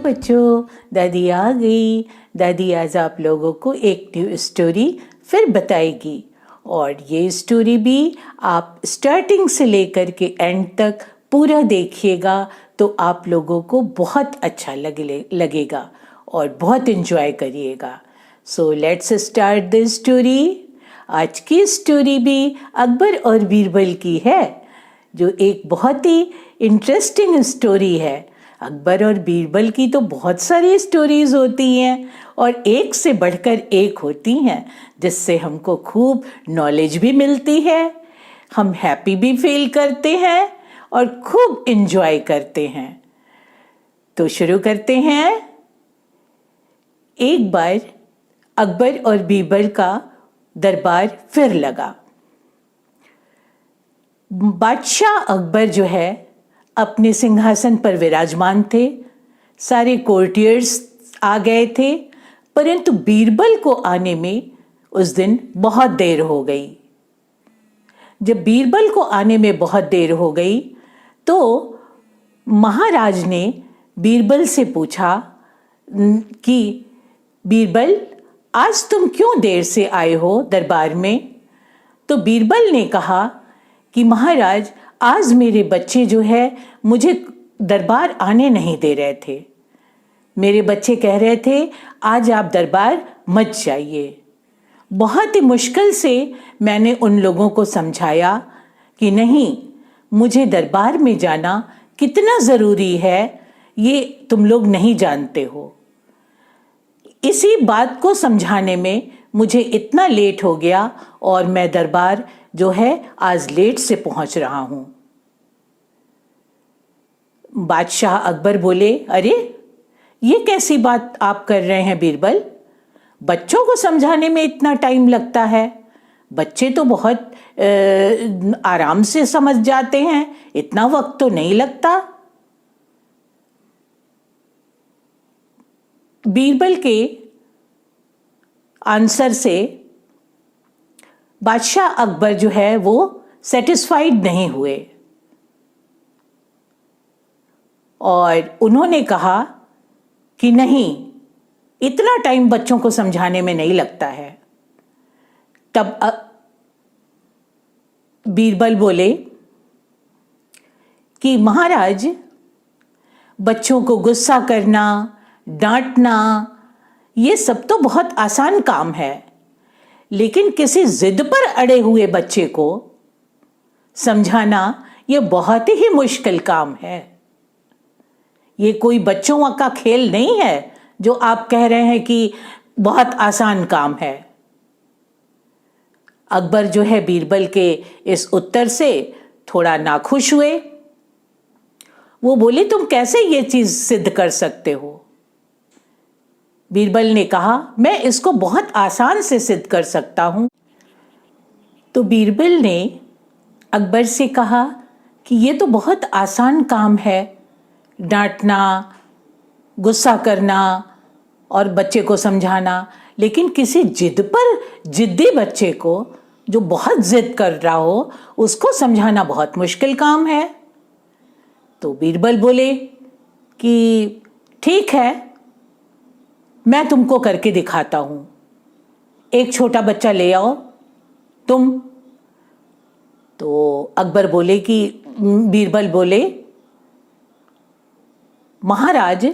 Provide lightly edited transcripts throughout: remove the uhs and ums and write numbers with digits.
बच्चों, दादी आ गई। दादी आज आप लोगों को एक न्यू स्टोरी फिर बताएगी और ये स्टोरी भी आप स्टार्टिंग से लेकर के एंड तक पूरा देखिएगा तो आप लोगों को बहुत अच्छा लगेगा और बहुत एंजॉय करिएगा। So let's start the story. आज की स्टोरी भी अकबर और बीरबल की है, जो एक बहुत ही इंटरेस्टिंग स्टोरी है। अकबर और बीरबल की तो बहुत सारी स्टोरीज होती हैं और एक से बढ़कर एक होती हैं, जिससे हमको खूब नॉलेज भी मिलती है, हम हैप्पी भी फील करते हैं और खूब एंजॉय करते हैं। तो शुरू करते हैं। एक बार अकबर और बीरबल का दरबार फिर लगा। बादशाह अकबर जो है अपने सिंहासन पर विराजमान थे, सारे कोर्टियर्स आ गए थे, परंतु बीरबल को आने में उस दिन बहुत देर हो गई। जब बीरबल को आने में बहुत देर हो गई तो महाराज ने बीरबल से पूछा कि बीरबल, आज तुम क्यों देर से आए हो दरबार में? तो बीरबल ने कहा कि महाराज, आज मेरे बच्चे जो है मुझे दरबार आने नहीं दे रहे थे। मेरे बच्चे कह रहे थे आज आप दरबार मत जाइए। बहुत ही मुश्किल से मैंने उन लोगों को समझाया कि नहीं, मुझे दरबार में जाना कितना ज़रूरी है ये तुम लोग नहीं जानते हो। इसी बात को समझाने में मुझे इतना लेट हो गया और मैं दरबार जो है आज लेट से पहुंच रहा हूं। बादशाह अकबर बोले, अरे ये कैसी बात आप कर रहे हैं बीरबल? बच्चों को समझाने में इतना टाइम लगता है? बच्चे तो बहुत आराम से समझ जाते हैं, इतना वक्त तो नहीं लगता। बीरबल के आंसर से बादशाह अकबर जो है वो सेटिस्फाइड नहीं हुए और उन्होंने कहा कि नहीं, इतना टाइम बच्चों को समझाने में नहीं लगता है। तब बीरबल बोले कि महाराज, बच्चों को गुस्सा करना, डांटना, ये सब तो बहुत आसान काम है, लेकिन किसी जिद पर अड़े हुए बच्चे को समझाना ये बहुत ही मुश्किल काम है। ये कोई बच्चों का खेल नहीं है जो आप कह रहे हैं कि बहुत आसान काम है। अकबर जो है बीरबल के इस उत्तर से थोड़ा नाखुश हुए। वो बोले, तुम कैसे ये चीज सिद्ध कर सकते हो? बीरबल ने कहा, मैं इसको बहुत आसान से सिद्ध कर सकता हूं। तो बीरबल ने अकबर से कहा कि ये तो बहुत आसान काम है, डांटना, गुस्सा करना और बच्चे को समझाना, लेकिन किसी जिद्दी बच्चे को जो बहुत जिद कर रहा हो उसको समझाना बहुत मुश्किल काम है। तो बीरबल बोले कि ठीक है, मैं तुमको करके दिखाता हूं। एक छोटा बच्चा ले आओ तुम। तो अकबर बोले कि बीरबल बोले, महाराज,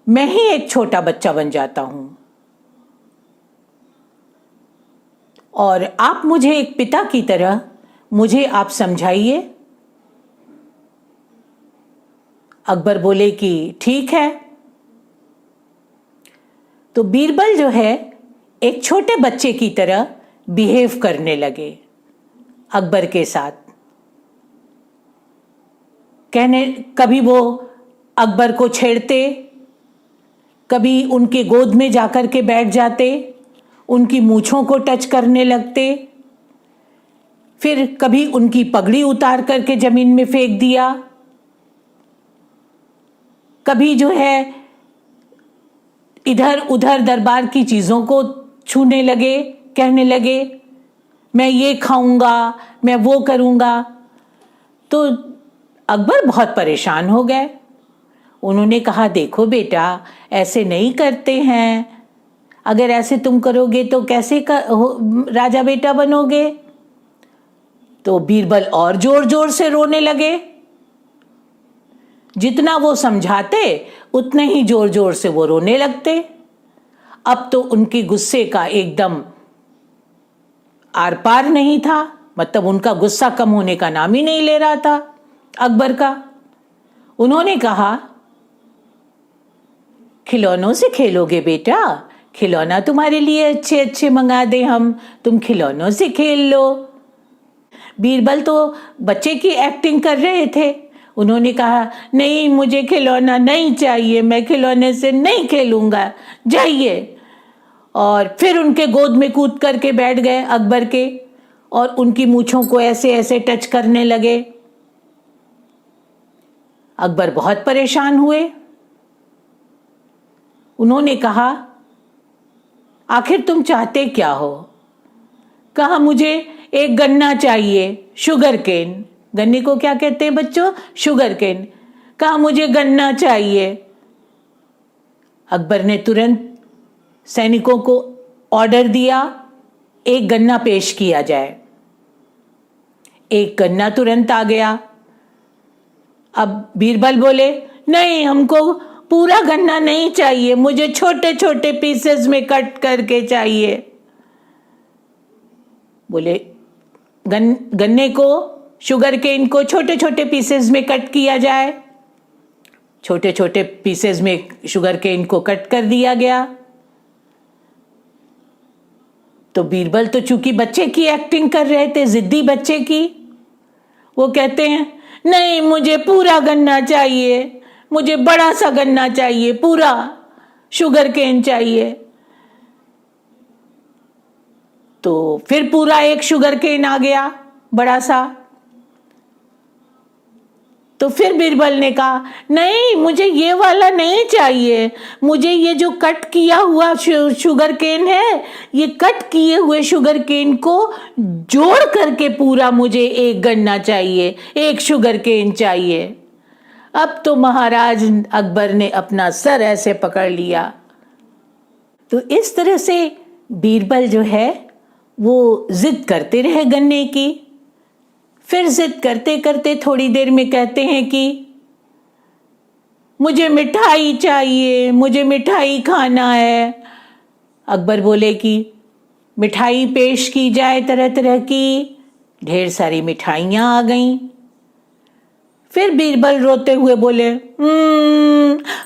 मैं ही एक छोटा बच्चा बन जाता हूं और आप मुझे एक पिता की तरह मुझे आप समझाइए। अकबर बोले कि ठीक है। तो बीरबल जो है एक छोटे बच्चे की तरह बिहेव करने लगे अकबर के साथ। कभी वो अकबर को छेड़ते, कभी उनके गोद में जाकर के बैठ जाते, उनकी मूंछों को टच करने लगते, फिर कभी उनकी पगड़ी उतार करके जमीन में फेंक दिया, कभी जो है इधर उधर दरबार की चीजों को छूने लगे, कहने लगे मैं ये खाऊंगा, मैं वो करूंगा। तो अकबर बहुत परेशान हो गए। उन्होंने कहा, देखो बेटा, ऐसे नहीं करते हैं, अगर ऐसे तुम करोगे तो कैसे राजा बेटा बनोगे। तो बीरबल और जोर जोर से रोने लगे। जितना वो समझाते उतने ही जोर जोर से वो रोने लगते। अब तो उनके गुस्से का एकदम आर पार नहीं था, मतलब उनका गुस्सा कम होने का नाम ही नहीं ले रहा था अकबर का। उन्होंने कहा, खिलौनों से खेलोगे बेटा, खिलौना तुम्हारे लिए अच्छे अच्छे मंगा दे हम, तुम खिलौनों से खेल लो। बीरबल तो बच्चे की एक्टिंग कर रहे थे। उन्होंने कहा, नहीं, मुझे खिलौना नहीं चाहिए, मैं खिलौने से नहीं खेलूंगा, जाइए। और फिर उनके गोद में कूद करके बैठ गए अकबर के, और उनकी मूंछों को ऐसे ऐसे टच करने लगे। अकबर बहुत परेशान हुए। उन्होंने कहा, आखिर तुम चाहते क्या हो। कहा, मुझे एक गन्ना चाहिए, शुगर केन। गन्ने को क्या कहते हैं बच्चों? Sugar cane. कहा, मुझे गन्ना चाहिए। अकबर ने तुरंत सैनिकों को ऑर्डर दिया, एक गन्ना पेश किया जाए। एक गन्ना तुरंत आ गया। अब बीरबल बोले, नहीं, हमको पूरा गन्ना नहीं चाहिए, मुझे छोटे छोटे पीसेस में कट करके चाहिए। बोले, गन्ने को, शुगर केन को छोटे छोटे पीसेस में कट किया जाए। छोटे छोटे पीसेस में शुगर केन को कट कर दिया गया। तो बीरबल तो चूंकि बच्चे की एक्टिंग कर रहे थे, जिद्दी बच्चे की, वो कहते हैं, नहीं, मुझे पूरा गन्ना चाहिए, मुझे बड़ा सा गन्ना चाहिए, पूरा शुगर केन चाहिए। तो फिर पूरा एक शुगर केन आ गया, बड़ा सा। तो फिर बीरबल ने कहा, नहीं, मुझे ये वाला नहीं चाहिए, मुझे ये जो कट किया हुआ शुगर केन है, ये कट किए हुए शुगर केन को जोड़ करके पूरा मुझे एक गन्ना चाहिए, एक शुगर केन चाहिए। अब तो महाराज अकबर ने अपना सर ऐसे पकड़ लिया। तो इस तरह से बीरबल जो है वो जिद करते रहे गन्ने की। फिर जिद करते करते थोड़ी देर में कहते हैं कि मुझे मिठाई चाहिए, मुझे मिठाई खाना है। अकबर बोले कि मिठाई पेश की जाए तरह तरह की। ढेर सारी मिठाइयां आ गईं। फिर बीरबल रोते हुए बोले,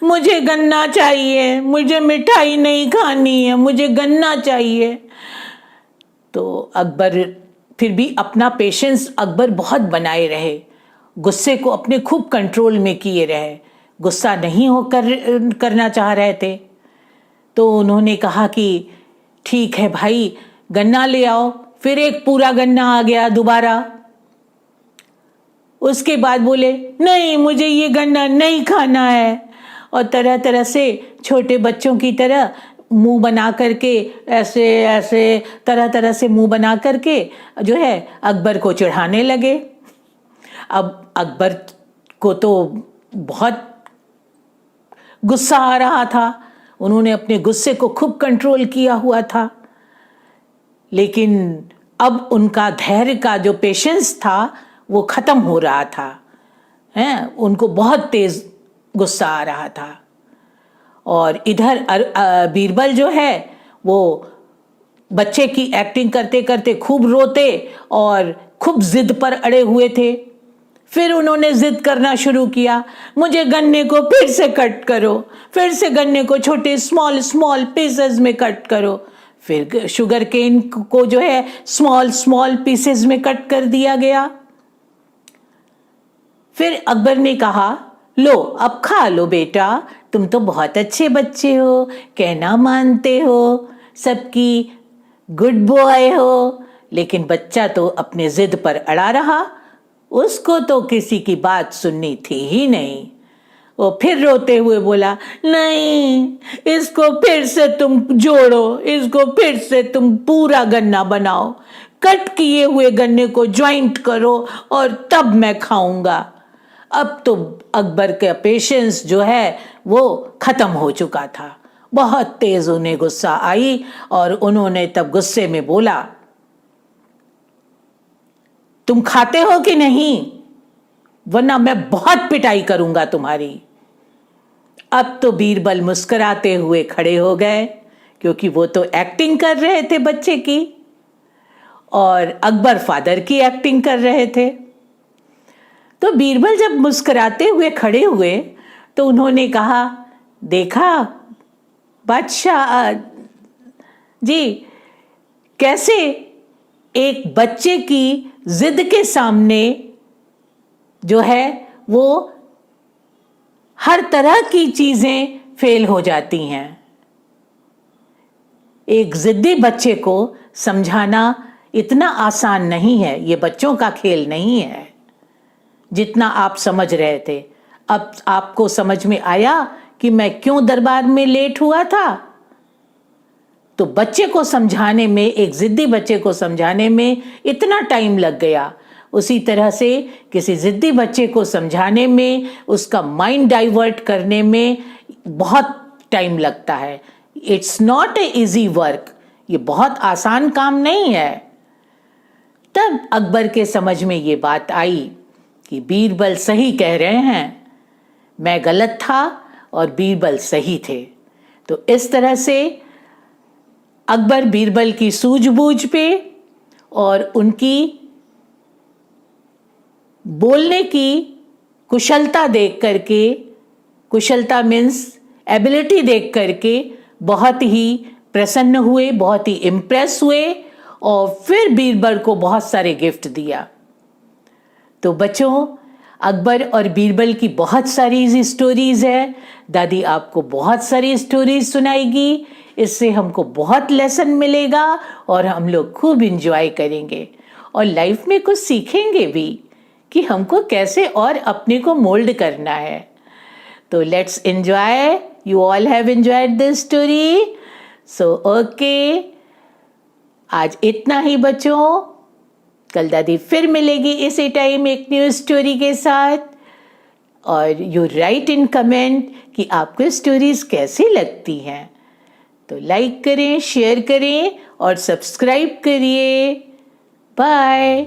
मुझे गन्ना चाहिए, मुझे मिठाई नहीं खानी है, मुझे गन्ना चाहिए। तो अकबर फिर भी अपना पेशेंस अकबर बहुत बनाए रहे, गुस्से को अपने खूब कंट्रोल में किए रहे, गुस्सा नहीं करना चाह रहे थे। तो उन्होंने कहा कि ठीक है भाई, गन्ना ले आओ। फिर एक पूरा गन्ना आ गया दोबारा। उसके बाद बोले, नहीं, मुझे ये गन्ना नहीं खाना है। और तरह तरह से छोटे बच्चों की तरह मुंह बना करके, ऐसे ऐसे तरह तरह से मुंह बना करके जो है अकबर को चिढ़ाने लगे। अब अकबर को तो बहुत गुस्सा आ रहा था, उन्होंने अपने गुस्से को खूब कंट्रोल किया हुआ था, लेकिन अब उनका धैर्य का जो पेशेंस था वो खत्म हो रहा था। उनको बहुत तेज गुस्सा आ रहा था। और इधर बीरबल जो है वो बच्चे की एक्टिंग करते करते खूब रोते और खूब जिद पर अड़े हुए थे। फिर उन्होंने जिद करना शुरू किया, मुझे गन्ने को फिर से कट करो, फिर से गन्ने को छोटे स्मॉल स्मॉल पीसेस में कट करो। फिर शुगर केन को जो है स्मॉल स्मॉल पीसेस में कट कर दिया गया। फिर अकबर ने कहा, लो अब खा लो बेटा, तुम तो बहुत अच्छे बच्चे हो, कहना मानते हो, सबकी गुड बॉय हो। लेकिन बच्चा तो अपने जिद पर अड़ा रहा, उसको तो किसी की बात सुननी थी ही नहीं। वो फिर रोते हुए बोला, नहीं, इसको फिर से तुम जोड़ो, इसको फिर से तुम पूरा गन्ना बनाओ, कट किए हुए गन्ने को ज्वाइंट करो और तब मैं खाऊंगा। अब तो अकबर का पेशेंस जो है वो ख़त्म हो चुका था। बहुत तेज़ उन्हें गुस्सा आई और उन्होंने तब गुस्से में बोला, तुम खाते हो कि नहीं, वरना मैं बहुत पिटाई करूंगा तुम्हारी। अब तो बीरबल मुस्कुराते हुए खड़े हो गए, क्योंकि वो तो एक्टिंग कर रहे थे बच्चे की और अकबर फादर की एक्टिंग कर रहे थे। तो बीरबल जब मुस्कुराते हुए खड़े हुए तो उन्होंने कहा, देखा बादशाह जी, कैसे एक बच्चे की जिद के सामने जो है वो हर तरह की चीजें फेल हो जाती हैं। एक जिद्दी बच्चे को समझाना इतना आसान नहीं है, ये बच्चों का खेल नहीं है जितना आप समझ रहे थे। अब आपको समझ में आया कि मैं क्यों दरबार में लेट हुआ था। तो बच्चे को समझाने में, एक जिद्दी बच्चे को समझाने में इतना टाइम लग गया, उसी तरह से किसी जिद्दी बच्चे को समझाने में, उसका माइंड डाइवर्ट करने में बहुत टाइम लगता है। It's not a easy work, ये बहुत आसान काम नहीं है। तब अकबर के समझ में ये बात आई कि बीरबल सही कह रहे हैं, मैं गलत था और बीरबल सही थे। तो इस तरह से अकबर बीरबल की सूझबूझ पे और उनकी बोलने की कुशलता देख करके, कुशलता मीन्स एबिलिटी देख करके बहुत ही प्रसन्न हुए, बहुत ही इम्प्रेस हुए और फिर बीरबल को बहुत सारे गिफ्ट दिया। तो बच्चों, अकबर और बीरबल की बहुत सारी स्टोरीज है। दादी आपको बहुत सारी स्टोरीज सुनाएगी, इससे हमको बहुत लेसन मिलेगा और हम लोग खूब इंजॉय करेंगे और लाइफ में कुछ सीखेंगे भी कि हमको कैसे और अपने को मोल्ड करना है। तो let's enjoy. You all have enjoyed this story, so okay, आज इतना ही बच्चों। कल दादी फिर मिलेगी इसी टाइम एक न्यू स्टोरी के साथ। और यू राइट इन कमेंट कि आपको स्टोरीज कैसी लगती हैं। तो लाइक करें, शेयर करें और सब्सक्राइब करिए। बाय।